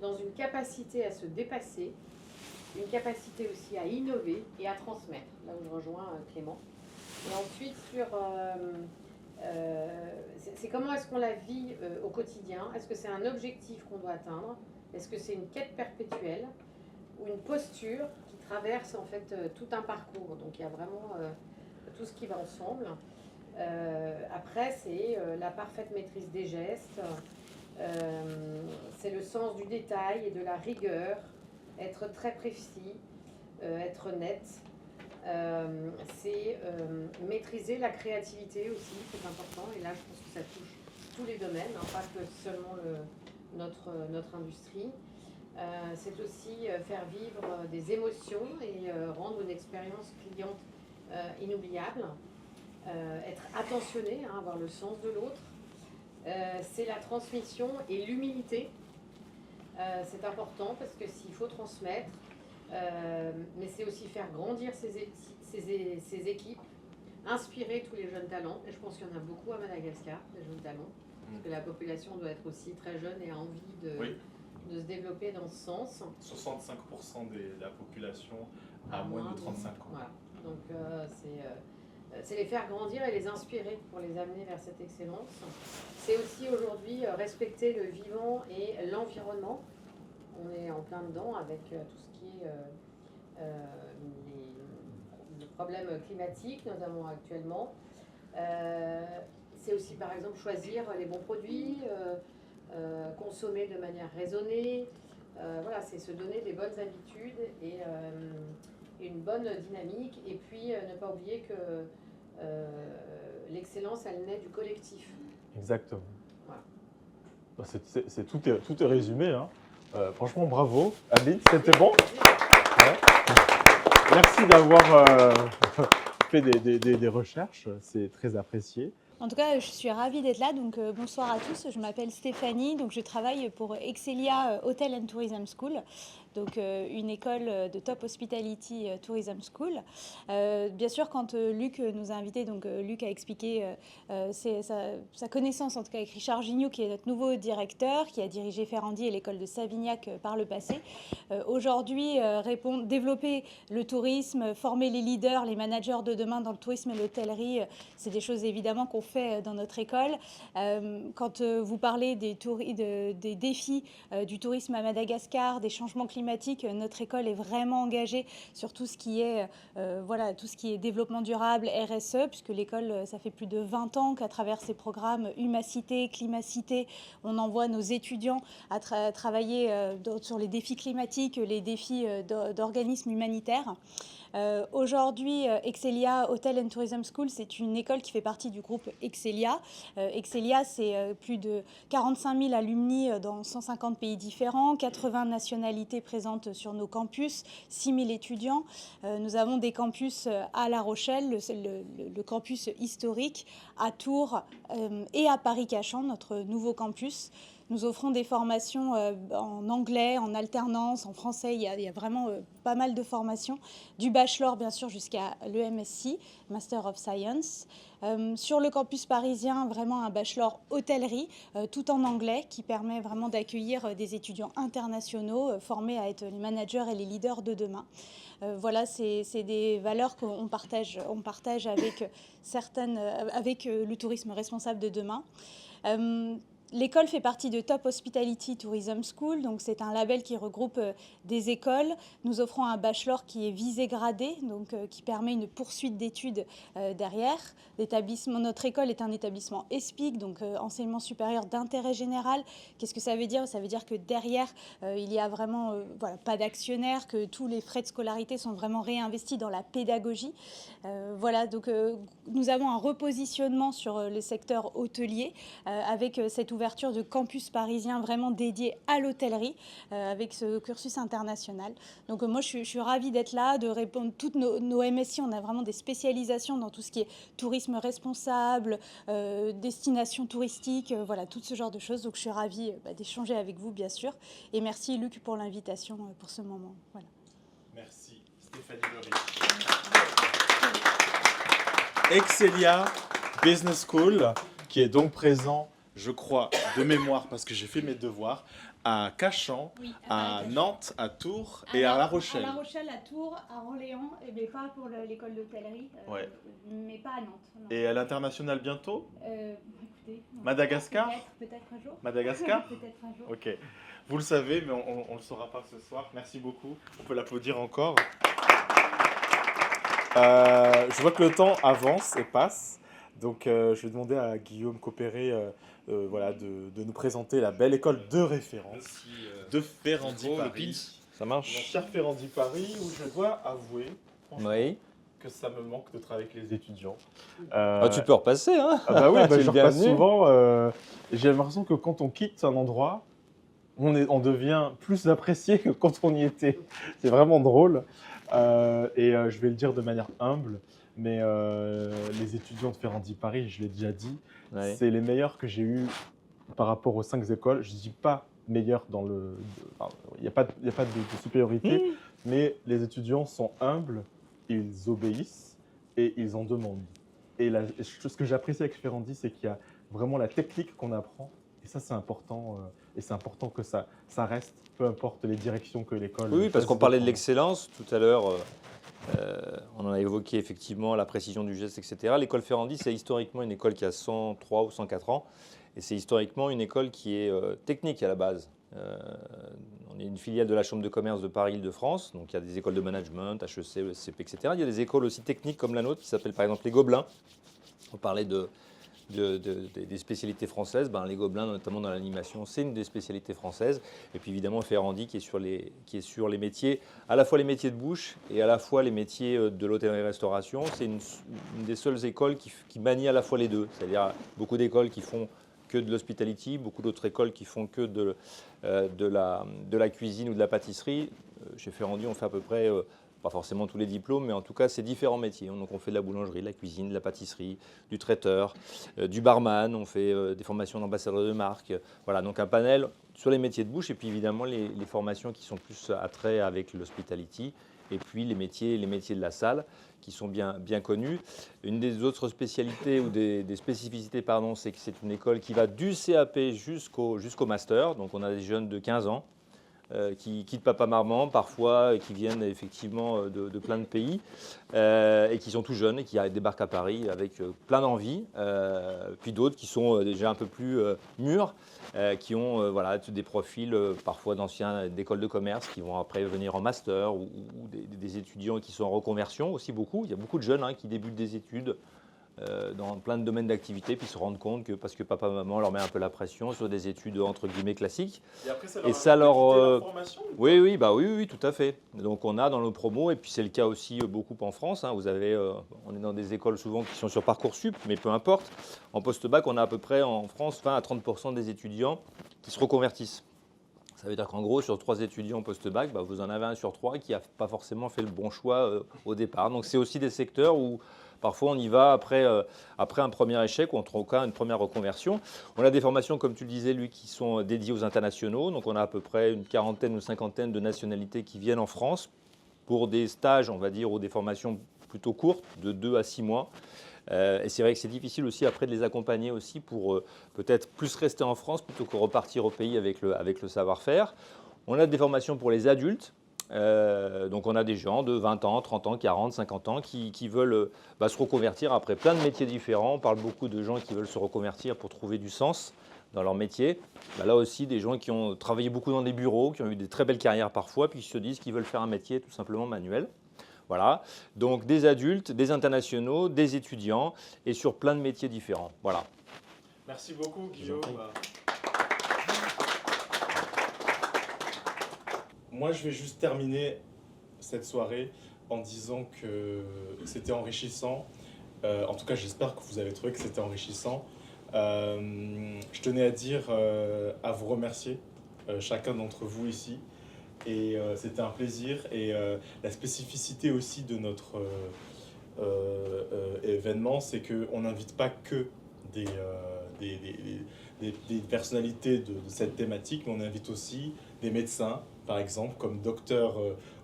dans une capacité à se dépasser, une capacité aussi à innover et à transmettre, là où je rejoins Clément. Et ensuite, sur C'est comment est-ce qu'on la vit au quotidien? Est-ce que c'est un objectif qu'on doit atteindre? Est-ce que c'est une quête perpétuelle ou une posture qui traverse en fait tout un parcours? Donc il y a vraiment tout ce qui va ensemble. Après, c'est la parfaite maîtrise des gestes, c'est le sens du détail et de la rigueur, être très précis, être net. C'est maîtriser la créativité aussi, c'est important. Et là, je pense que ça touche tous les domaines, hein, pas que seulement notre industrie. C'est aussi faire vivre des émotions et rendre une expérience client inoubliable. Être attentionné, hein, avoir le sens de l'autre. C'est la transmission et l'humilité. C'est important parce que s'il faut transmettre, mais c'est aussi faire grandir ses équipes, inspirer tous les jeunes talents. Et je pense qu'il y en a beaucoup à Madagascar, des jeunes talents, parce que la population doit être aussi très jeune et a envie de se développer dans ce sens. 65% de la population a moins de 35 ans. Voilà. Donc c'est les faire grandir et les inspirer pour les amener vers cette excellence. C'est aussi aujourd'hui respecter le vivant et l'environnement. On est en plein dedans avec tout ce qui est les problèmes climatiques, notamment actuellement. C'est aussi par exemple choisir les bons produits, consommer de manière raisonnée. Voilà, c'est se donner des bonnes habitudes et une bonne dynamique. Et puis ne pas oublier que l'excellence, elle naît du collectif. Exactement. Voilà. Bah, tout est résumé. Hein. Franchement, bravo. Aline, c'était bon. Ouais. Merci d'avoir fait des recherches. C'est très apprécié. En tout cas, je suis ravie d'être là. Donc, bonsoir à tous. Je m'appelle Stéphanie. Donc, je travaille pour Excelia Hotel and Tourism School. Donc, une école de Top Hospitality Tourism School. Bien sûr, quand Luc nous a invités, donc Luc a expliqué sa connaissance, en tout cas avec Richard Gignoux, qui est notre nouveau directeur, qui a dirigé Ferrandi et l'école de Savignac par le passé. Aujourd'hui, développer le tourisme, former les leaders, les managers de demain dans le tourisme et l'hôtellerie, c'est des choses évidemment qu'on fait dans notre école. Quand vous parlez des défis du tourisme à Madagascar, des changements climatiques, notre école est vraiment engagée sur tout ce qui est, tout ce qui est développement durable, RSE, puisque l'école, ça fait plus de 20 ans qu'à travers ses programmes Humacité, Climacité, on envoie nos étudiants à travailler sur les défis climatiques, les défis d'organismes humanitaires. Aujourd'hui, Excelia Hotel and Tourism School, c'est une école qui fait partie du groupe Excelia. Excelia, c'est plus de 45 000 alumni dans 150 pays différents, 80 nationalités présentes sur nos campus, 6 000 étudiants. Nous avons des campus à La Rochelle, le campus historique, à Tours et à Paris-Cachan, notre nouveau campus. Nous offrons des formations en anglais, en alternance, en français. Il y a vraiment pas mal de formations, du bachelor bien sûr jusqu'à l'EMSc, Master of Science. Sur le campus parisien, vraiment un bachelor hôtellerie, tout en anglais, qui permet vraiment d'accueillir des étudiants internationaux formés à être les managers et les leaders de demain. Voilà, c'est des valeurs qu'on partage avec le tourisme responsable de demain. L'école fait partie de Top Hospitality Tourism School, donc c'est un label qui regroupe des écoles. Nous offrons un bachelor qui est visé gradé, donc qui permet une poursuite d'études derrière. Notre école est un établissement ESPIC, donc enseignement supérieur d'intérêt général. Qu'est-ce que ça veut dire? Ça veut dire que derrière, il y a vraiment pas d'actionnaire, que tous les frais de scolarité sont vraiment réinvestis dans la pédagogie. Donc nous avons un repositionnement sur le secteur hôtelier avec cette ouverture de campus parisien vraiment dédié à l'hôtellerie avec ce cursus international. Donc moi, je suis ravie d'être là, de répondre. Toutes nos MSI, on a vraiment des spécialisations dans tout ce qui est tourisme responsable, destination touristique, tout ce genre de choses. Donc je suis ravie d'échanger avec vous, bien sûr. Et merci Luc pour l'invitation pour ce moment. Voilà. Merci Stéphanie Lery. Excelia Business School, qui est donc présent, je crois, de mémoire, parce que j'ai fait mes devoirs, à Cachan, Oui, à Cachan. Nantes, à Tours et à La Rochelle. À La Rochelle, à Tours, à Orléans, mais pas pour l'école d'hôtellerie, Ouais. mais pas à Nantes. Non. Et à l'international bientôt? Écoutez, Madagascar? Peut-être un jour. Madagascar? Peut-être un jour. Ok. Vous le savez, mais on ne le saura pas ce soir. Merci beaucoup. On peut l'applaudir encore. Je vois que le temps avance et passe. Donc, je vais demander à Guillaume Copéré voilà, de nous présenter la belle école de référence de Ferrandi Paris. Ça Mon marche? cher Ferrandi Paris, où je dois avouer franchement, Oui. que ça me manque de travailler avec les étudiants. Ah, tu peux repasser, hein? Ah bah oui, Tu es je le repasse bienvenu. souvent. J'ai l'impression que quand on quitte un endroit, on devient plus apprécié que quand on y était. C'est vraiment drôle. Je vais le dire de manière humble, mais les étudiants de Ferrandi Paris, je l'ai déjà dit, Ouais. c'est les meilleurs que j'ai eus par rapport aux 5 écoles. Je ne dis pas meilleurs dans le... Il n'y a pas de supériorité, mais les étudiants sont humbles, ils obéissent et ils en demandent. Et ce que j'apprécie avec Ferrandi, c'est qu'il y a vraiment la technique qu'on apprend. Et ça, c'est important. Et c'est important que ça reste, peu importe les directions que l'école... Oui, parce choisit qu'on parlait de prendre. l'excellence tout à l'heure. On en a évoqué effectivement la précision du geste, etc. L'école Ferrandi, c'est historiquement une école qui a 103 ou 104 ans. Et c'est historiquement une école qui est technique à la base. On est une filiale de la Chambre de commerce de Paris-Île-de-France. Donc il y a des écoles de management, HEC, ESCP, etc. Il y a des écoles aussi techniques comme la nôtre qui s'appellent par exemple les Gobelins. On parlait des spécialités françaises. Les Gobelins, notamment dans l'animation, c'est une des spécialités françaises. Et puis évidemment Ferrandi qui est sur les métiers, à la fois les métiers de bouche et à la fois les métiers de l'hôtellerie-restauration. C'est une des seules écoles qui manie à la fois les deux. C'est-à-dire beaucoup d'écoles qui font que de l'hospitality, beaucoup d'autres écoles qui font que de la cuisine ou de la pâtisserie. Chez Ferrandi, on fait à peu près... pas forcément tous les diplômes, mais en tout cas, c'est différents métiers. Donc, on fait de la boulangerie, de la cuisine, de la pâtisserie, du traiteur, du barman, on fait des formations d'ambassadeur de marque. Voilà, donc un panel sur les métiers de bouche et puis évidemment les formations qui sont plus à trait avec l'hospitality et puis les métiers de la salle qui sont bien connus. Une des autres spécialités ou des spécificités, pardon, c'est que c'est une école qui va du CAP jusqu'au master. Donc, on a des jeunes de 15 ans. Qui quittent papa-maman parfois et qui viennent effectivement de plein de pays et qui sont tout jeunes et qui débarquent à Paris avec plein d'envie. Puis d'autres qui sont déjà un peu plus mûrs, qui ont des profils parfois d'anciens d'écoles de commerce qui vont après venir en master ou des étudiants qui sont en reconversion aussi beaucoup. Il y a beaucoup de jeunes qui débutent des études dans plein de domaines d'activité, puis se rendent compte que parce que papa maman leur met un peu la pression sur des études entre guillemets classiques. Et après, Ça leur formation, oui, tout à fait. Donc on a dans nos promos, et puis c'est le cas aussi beaucoup en France. Vous avez, on est dans des écoles souvent qui sont sur Parcoursup, mais peu importe. En post-bac, on a à peu près en France 20 à 30% des étudiants qui se reconvertissent. Ça veut dire qu'en gros, sur 3 étudiants post-bac, vous en avez un sur 3 qui n'a pas forcément fait le bon choix au départ. Donc c'est aussi des secteurs où parfois, on y va après un premier échec ou en tout cas une première reconversion. On a des formations, comme tu le disais, lui, qui sont dédiées aux internationaux. Donc, on a à peu près une quarantaine ou cinquantaine de nationalités qui viennent en France pour des stages, on va dire, ou des formations plutôt courtes, de 2 à 6 mois. Et c'est vrai que c'est difficile aussi après de les accompagner aussi pour peut-être plus rester en France plutôt que repartir au pays avec le savoir-faire. On a des formations pour les adultes. Donc on a des gens de 20 ans, 30 ans, 40, 50 ans qui veulent se reconvertir après plein de métiers différents. On parle beaucoup de gens qui veulent se reconvertir pour trouver du sens dans leur métier. Là aussi, des gens qui ont travaillé beaucoup dans des bureaux, qui ont eu des très belles carrières parfois, puis qui se disent qu'ils veulent faire un métier tout simplement manuel. Voilà, donc des adultes, des internationaux, des étudiants et sur plein de métiers différents. Voilà. Merci beaucoup, Guillaume. Moi, je vais juste terminer cette soirée en disant que c'était enrichissant. En tout cas, j'espère que vous avez trouvé que c'était enrichissant. Je tenais à dire, à vous remercier, chacun d'entre vous ici. Et c'était un plaisir. Et la spécificité aussi de notre événement, c'est qu'on n'invite pas que des personnalités de cette thématique, mais on invite aussi des médecins, par exemple, comme Dr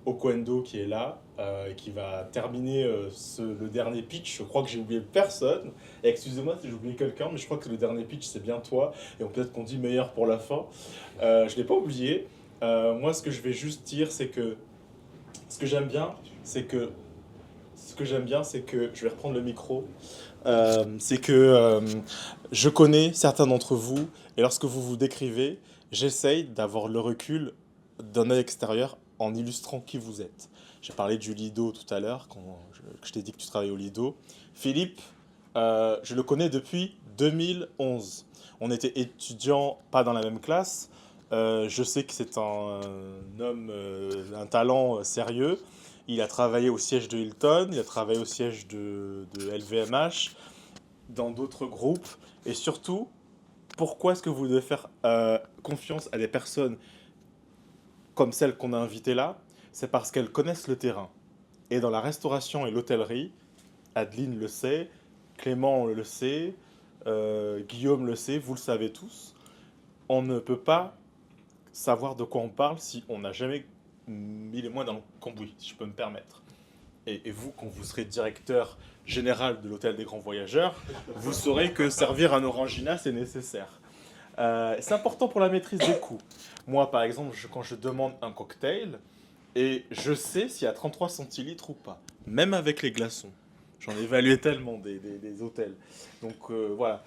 Oquendo qui est là, et qui va terminer le dernier pitch. Je crois que j'ai oublié personne. Et excusez-moi si j'ai oublié quelqu'un, mais je crois que le dernier pitch, c'est bien toi. Et peut-être qu'on dit meilleur pour la fin. Je ne l'ai pas oublié. Moi, ce que je vais juste dire, c'est que ce que j'aime bien, c'est que je vais reprendre le micro. C'est que je connais certains d'entre vous, et lorsque vous vous décrivez, j'essaye d'avoir le recul d'un œil extérieur en illustrant qui vous êtes. J'ai parlé du Lido tout à l'heure, quand je t'ai dit que tu travaillais au Lido. Philippe, je le connais depuis 2011. On était étudiants, pas dans la même classe. Je sais que c'est un homme, un talent sérieux. Il a travaillé au siège de Hilton, il a travaillé au siège de LVMH, dans d'autres groupes. Et surtout, pourquoi est-ce que vous devez faire confiance à des personnes comme celles qu'on a invitées là? C'est parce qu'elles connaissent le terrain. Et dans la restauration et l'hôtellerie, Adeline le sait, Clément le sait, Guillaume le sait, vous le savez tous, on ne peut pas savoir de quoi on parle si on n'a jamais mis les mains dans le cambouis, si je peux me permettre. Et vous, quand vous serez directeur général de l'Hôtel des Grands Voyageurs, vous saurez que servir un Orangina, c'est nécessaire. C'est important pour la maîtrise des coûts. Moi, par exemple, quand je demande un cocktail, et je sais s'il y a 33 centilitres ou pas, même avec les glaçons. J'en ai évalué tellement des hôtels. Donc voilà.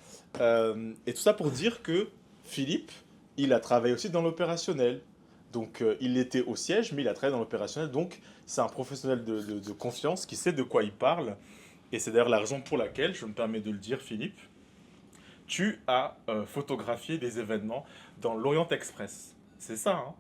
Et tout ça pour dire que Philippe, il a travaillé aussi dans l'opérationnel. Donc il était au siège, mais il a travaillé dans l'opérationnel. Donc c'est un professionnel de confiance qui sait de quoi il parle. Et c'est d'ailleurs la raison pour laquelle, je me permets de le dire, Philippe, tu as photographié des événements dans l'Orient Express. C'est ça, hein?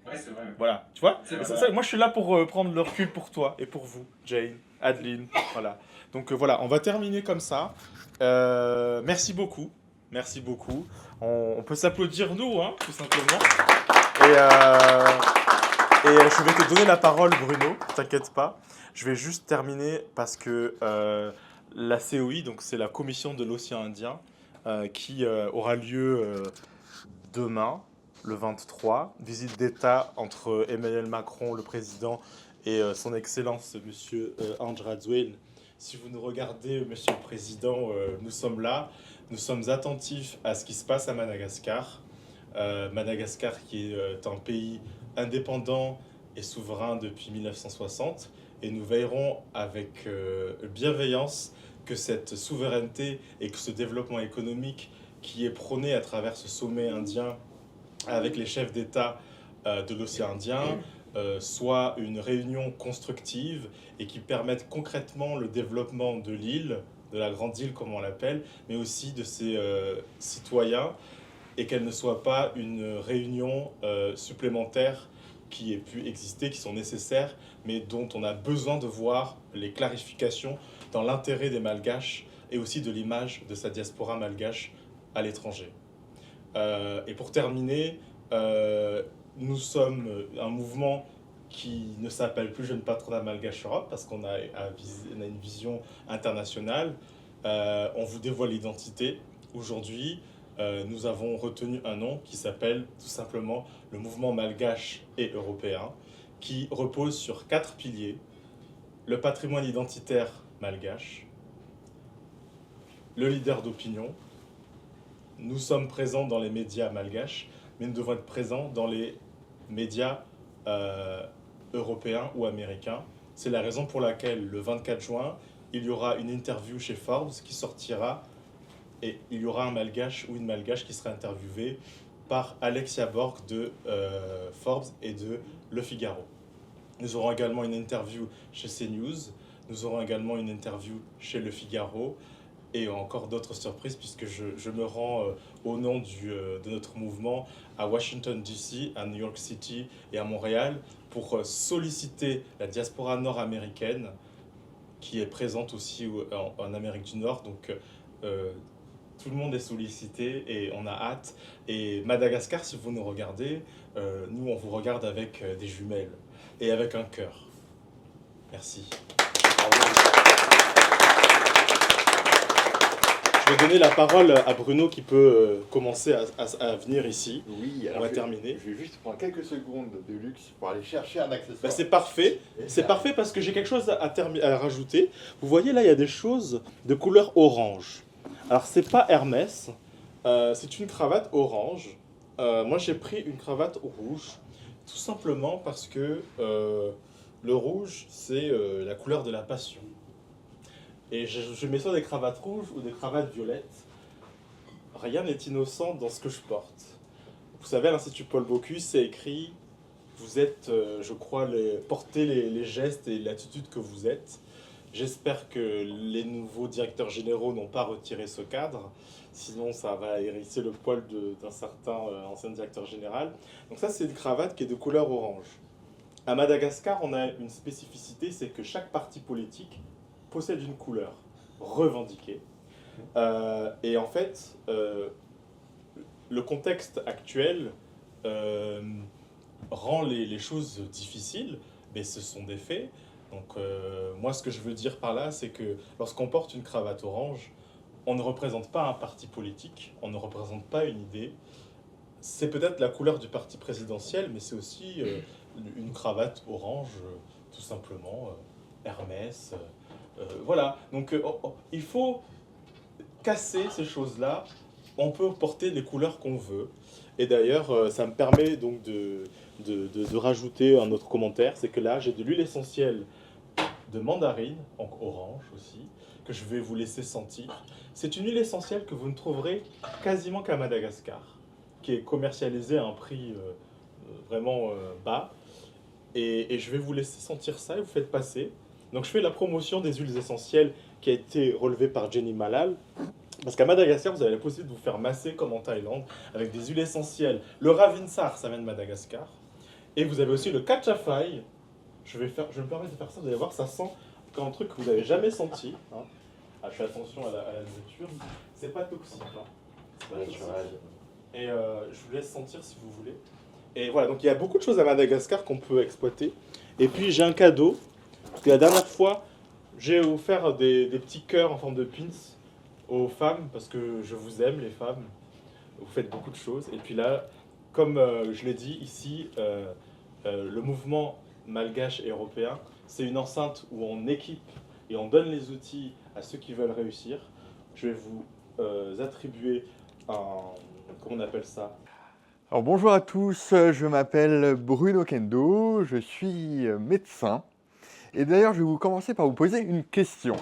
Ouais, c'est vrai. Voilà, tu vois, ça, moi je suis là pour prendre le recul pour toi et pour vous, Jane, Adeline, voilà. Donc voilà, on va terminer comme ça. Merci beaucoup, merci beaucoup. On peut s'applaudir nous, hein, tout simplement. Et je vais te donner la parole, Bruno, t'inquiète pas. Je vais juste terminer parce que la COI, donc c'est la Commission de l'Océan Indien, qui aura lieu demain, le 23, visite d'État entre Emmanuel Macron, le président, et son Excellence, Monsieur Andrzej Radzwan. Si vous nous regardez, Monsieur le Président, nous sommes là. Nous sommes attentifs à ce qui se passe à Madagascar. Madagascar qui est un pays indépendant et souverain depuis 1960. Et nous veillerons avec bienveillance que cette souveraineté et que ce développement économique qui est prôné à travers ce sommet indien avec les chefs d'État de l'océan Indien, soit une réunion constructive et qui permette concrètement le développement de l'île, de la grande île comme on l'appelle, mais aussi de ses citoyens, et qu'elle ne soit pas une réunion supplémentaire qui ait pu exister, qui sont nécessaires, mais dont on a besoin de voir les clarifications dans l'intérêt des Malgaches et aussi de l'image de sa diaspora malgache à l'étranger. Et pour terminer, nous sommes un mouvement qui ne s'appelle plus Jeune Patronat Malgache Europe parce qu'on a une vision internationale. On vous dévoile l'identité. Aujourd'hui, nous avons retenu un nom qui s'appelle tout simplement le mouvement malgache et européen, qui repose sur 4 piliers. Le patrimoine identitaire malgache, le leader d'opinion. Nous sommes présents dans les médias malgaches, mais nous devons être présents dans les médias européens ou américains. C'est la raison pour laquelle, le 24 juin, il y aura une interview chez Forbes qui sortira, et il y aura un malgache ou une malgache qui sera interviewée par Alexia Borg de Forbes et de Le Figaro. Nous aurons également une interview chez CNews, nous aurons également une interview chez Le Figaro, et encore d'autres surprises puisque je me rends au nom de notre mouvement à Washington DC, à New York City et à Montréal pour solliciter la diaspora nord-américaine qui est présente aussi en Amérique du Nord. Donc tout le monde est sollicité et on a hâte. Et Madagascar, si vous nous regardez, nous on vous regarde avec des jumelles et avec un cœur. Merci. Je vais donner la parole à Bruno qui peut commencer à venir ici. Oui, on va terminer. Je vais juste prendre quelques secondes de luxe pour aller chercher un accessoire. Bah, c'est parfait. C'est parfait parce que j'ai quelque chose à rajouter. Vous voyez là, il y a des choses de couleur orange. Alors, c'est pas Hermès, c'est une cravate orange. Moi, j'ai pris une cravate rouge, tout simplement parce que le rouge, c'est la couleur de la passion. Et je mets soit des cravates rouges ou des cravates violettes. Rien n'est innocent dans ce que je porte. Vous savez, à l'Institut Paul Bocuse, c'est écrit « Vous êtes, je crois, portez les gestes et l'attitude que vous êtes ». J'espère que les nouveaux directeurs généraux n'ont pas retiré ce cadre. Sinon, ça va hérisser le poil d'un certain ancien directeur général. Donc ça, c'est une cravate qui est de couleur orange. À Madagascar, on a une spécificité, c'est que chaque parti politique possède une couleur revendiquée. Et en fait, le contexte actuel rend les choses difficiles, mais ce sont des faits. Donc moi, ce que je veux dire par là, c'est que lorsqu'on porte une cravate orange, on ne représente pas un parti politique, on ne représente pas une idée. C'est peut-être la couleur du parti présidentiel, mais c'est aussi une cravate orange, tout simplement, Hermès. Voilà, donc il faut casser ces choses-là. On peut porter les couleurs qu'on veut. Et d'ailleurs, ça me permet donc de rajouter un autre commentaire, c'est que là, j'ai de l'huile essentielle de mandarine, donc orange aussi, que je vais vous laisser sentir. C'est une huile essentielle que vous ne trouverez quasiment qu'à Madagascar, qui est commercialisée à un prix vraiment bas. Et je vais vous laisser sentir ça et vous faites passer. Donc je fais la promotion des huiles essentielles qui a été relevée par Jenny Malal. Parce qu'à Madagascar, vous avez la possibilité de vous faire masser comme en Thaïlande avec des huiles essentielles. Le Ravinsar, ça vient de Madagascar. Et vous avez aussi le Kachafai. Je me permets de faire ça, vous allez voir, ça sent comme un truc que vous n'avez jamais senti. Hein. Ah, je fais attention à la nourriture. C'est pas toxique. Hein. C'est pas toxique. Et je vous laisse sentir si vous voulez. Et voilà, donc il y a beaucoup de choses à Madagascar qu'on peut exploiter. Et puis j'ai un cadeau. Parce que la dernière fois, j'ai offert des petits cœurs en forme de pins aux femmes, parce que je vous aime, les femmes. Vous faites beaucoup de choses. Et puis là, comme je l'ai dit ici, le mouvement malgache et européen, c'est une enceinte où on équipe et on donne les outils à ceux qui veulent réussir. Je vais vous attribuer un... Comment on appelle ça ? Alors bonjour à tous, je m'appelle Bruno Kendo, je suis médecin. Et d'ailleurs, je vais commencer par vous poser une question.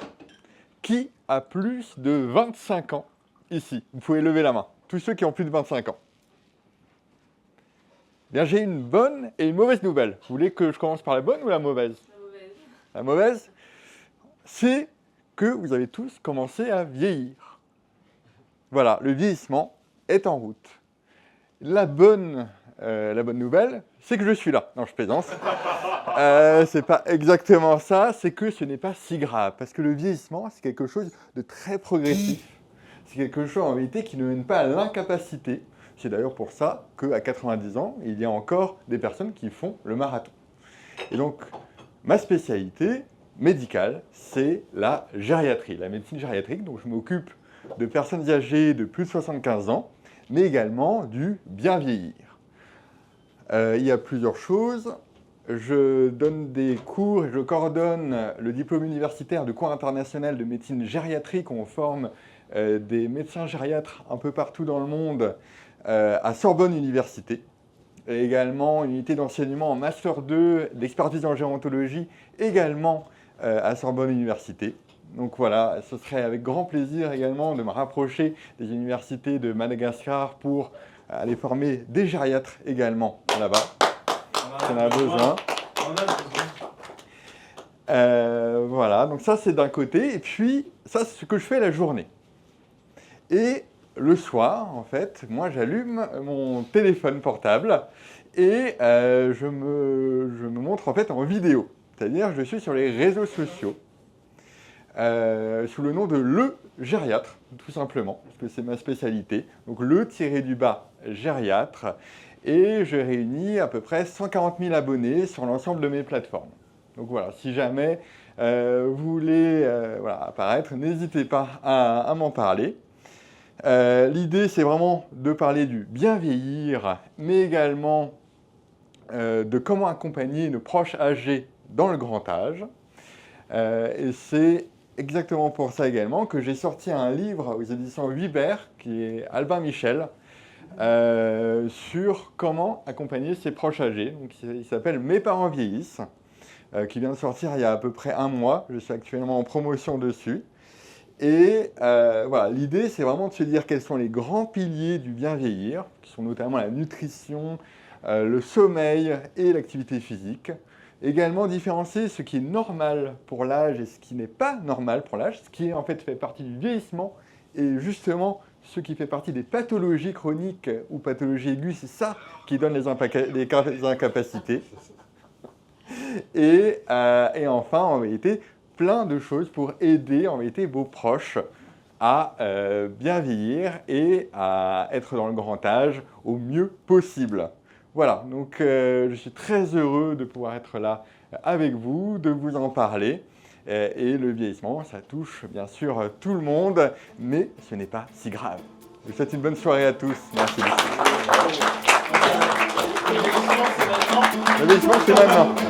Qui a plus de 25 ans ici? Vous pouvez lever la main. Tous ceux qui ont plus de 25 ans. Bien, j'ai une bonne et une mauvaise nouvelle. Vous voulez que je commence par la bonne ou la mauvaise? La mauvaise. La mauvaise, c'est que vous avez tous commencé à vieillir. Voilà, le vieillissement est en route. La bonne nouvelle, c'est que je suis là. Non, je plaisante. C'est pas exactement ça, c'est que ce n'est pas si grave. Parce que le vieillissement, c'est quelque chose de très progressif. C'est quelque chose en réalité qui ne mène pas à l'incapacité. C'est d'ailleurs pour ça qu'à 90 ans, il y a encore des personnes qui font le marathon. Et donc, ma spécialité médicale, c'est la gériatrie, la médecine gériatrique. Donc, je m'occupe de personnes âgées de plus de 75 ans, mais également du bien vieillir. Il y a plusieurs choses. Je donne des cours et je coordonne le diplôme universitaire de cours international de médecine gériatrique. On forme des médecins gériatres un peu partout dans le monde à Sorbonne Université. Et également une unité d'enseignement en Master 2 d'expertise en gérontologie, également à Sorbonne Université. Donc voilà, ce serait avec grand plaisir également de me rapprocher des universités de Madagascar pour aller former des gériatres également là-bas. On en a besoin. Voilà, donc ça c'est d'un côté, et puis ça c'est ce que je fais la journée. Et le soir, en fait, moi j'allume mon téléphone portable et je me montre en fait en vidéo. C'est-à-dire je suis sur les réseaux sociaux sous le nom de Le Gériatre, tout simplement, parce que c'est ma spécialité. Donc le-du-bas gériatre. Et je réunis à peu près 140 000 abonnés sur l'ensemble de mes plateformes. Donc voilà, si jamais vous voulez apparaître, n'hésitez pas à m'en parler. L'idée, c'est vraiment de parler du bien vieillir, mais également de comment accompagner nos proches âgés dans le grand âge. Et c'est exactement pour ça également que j'ai sorti un livre aux éditions Hubert, qui est Albin Michel, sur comment accompagner ses proches âgés. Donc, il s'appelle « Mes parents vieillissent », qui vient de sortir il y a à peu près un mois. Je suis actuellement en promotion dessus. Et voilà, l'idée, c'est vraiment de se dire quels sont les grands piliers du bien vieillir, qui sont notamment la nutrition, le sommeil et l'activité physique. Également différencier ce qui est normal pour l'âge et ce qui n'est pas normal pour l'âge, ce qui en fait fait partie du vieillissement et justement ce qui fait partie des pathologies chroniques ou pathologies aiguës, c'est ça qui donne les incapacités. Et enfin, en vérité, plein de choses pour aider en vérité vos proches à bien vieillir et à être dans le grand âge au mieux possible. Voilà, donc je suis très heureux de pouvoir être là avec vous, de vous en parler. Et le vieillissement, ça touche bien sûr tout le monde, mais ce n'est pas si grave. Je vous souhaite une bonne soirée à tous. Merci beaucoup. Le vieillissement, c'est maintenant.